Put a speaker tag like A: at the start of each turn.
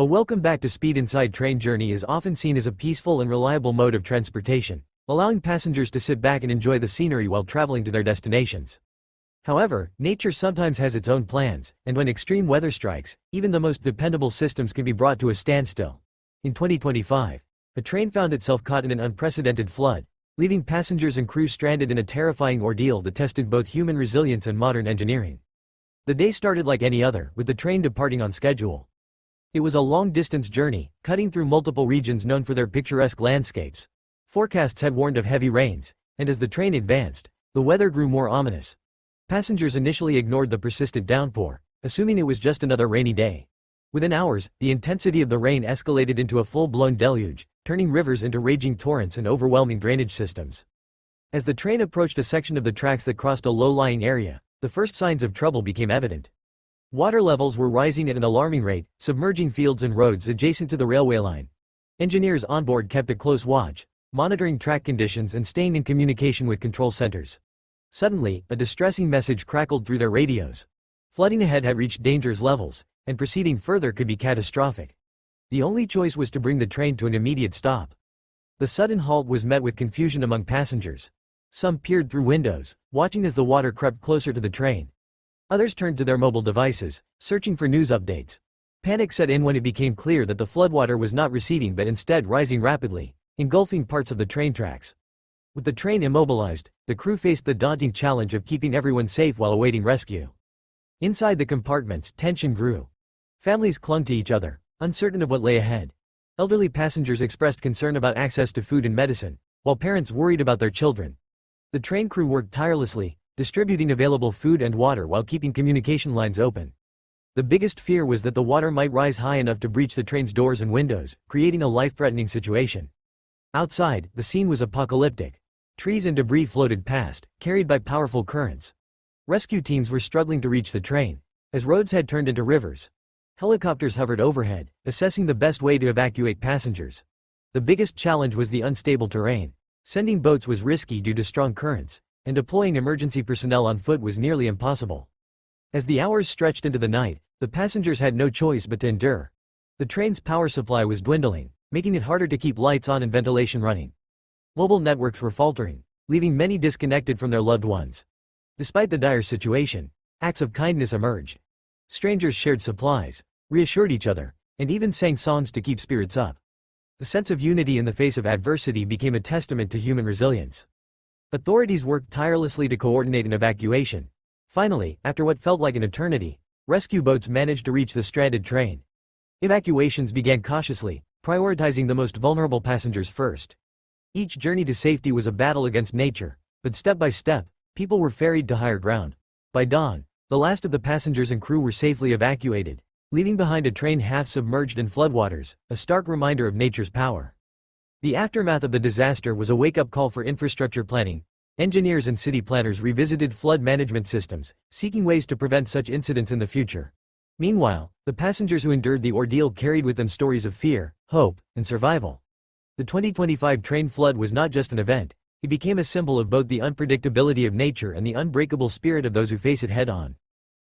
A: A welcome back to speed inside train journey is often seen as a peaceful and reliable mode of transportation, allowing passengers to sit back and enjoy the scenery while traveling to their destinations. However, nature sometimes has its own plans, and when extreme weather strikes, even the most dependable systems can be brought to a standstill. In 2025, a train found itself caught in an unprecedented flood, leaving passengers and crew stranded in a terrifying ordeal that tested both human resilience and modern engineering. The day started like any other, with the train departing on schedule. It was a long-distance journey, cutting through multiple regions known for their picturesque landscapes. Forecasts had warned of heavy rains, and as the train advanced, the weather grew more ominous. Passengers initially ignored the persistent downpour, assuming it was just another rainy day. Within hours, the intensity of the rain escalated into a full-blown deluge, turning rivers into raging torrents and overwhelming drainage systems. As the train approached a section of the tracks that crossed a low-lying area, the first signs of trouble became evident. Water levels were rising at an alarming rate, submerging fields and roads adjacent to the railway line. Engineers on board kept a close watch, monitoring track conditions and staying in communication with control centers. Suddenly, a distressing message crackled through their radios. Flooding ahead had reached dangerous levels, and proceeding further could be catastrophic. The only choice was to bring the train to an immediate stop. The sudden halt was met with confusion among passengers. Some peered through windows, watching as the water crept closer to the train. Others turned to their mobile devices, searching for news updates. Panic set in when it became clear that the floodwater was not receding but instead rising rapidly, engulfing parts of the train tracks. With the train immobilized, the crew faced the daunting challenge of keeping everyone safe while awaiting rescue. Inside the compartments, tension grew. Families clung to each other, uncertain of what lay ahead. Elderly passengers expressed concern about access to food and medicine, while parents worried about their children. The train crew worked tirelessly, distributing available food and water while keeping communication lines open. The biggest fear was that the water might rise high enough to breach the train's doors and windows, creating a life-threatening situation. Outside, the scene was apocalyptic. Trees and debris floated past, carried by powerful currents. Rescue teams were struggling to reach the train, as roads had turned into rivers. Helicopters hovered overhead, assessing the best way to evacuate passengers. The biggest challenge was the unstable terrain. Sending boats was risky due to strong currents, and deploying emergency personnel on foot was nearly impossible. As the hours stretched into the night, the passengers had no choice but to endure. The train's power supply was dwindling, making it harder to keep lights on and ventilation running. Mobile networks were faltering, leaving many disconnected from their loved ones. Despite the dire situation, acts of kindness emerged. Strangers shared supplies, reassured each other, and even sang songs to keep spirits up. The sense of unity in the face of adversity became a testament to human resilience. Authorities worked tirelessly to coordinate an evacuation. Finally, after what felt like an eternity, rescue boats managed to reach the stranded train. Evacuations began cautiously, prioritizing the most vulnerable passengers first. Each journey to safety was a battle against nature, but step by step, people were ferried to higher ground. By dawn, the last of the passengers and crew were safely evacuated, leaving behind a train half submerged in floodwaters, a stark reminder of nature's power. The aftermath of the disaster was a wake-up call for infrastructure planning. Engineers and city planners revisited flood management systems, seeking ways to prevent such incidents in the future. Meanwhile, the passengers who endured the ordeal carried with them stories of fear, hope, and survival. The 2025 train flood was not just an event, it became a symbol of both the unpredictability of nature and the unbreakable spirit of those who face it head-on.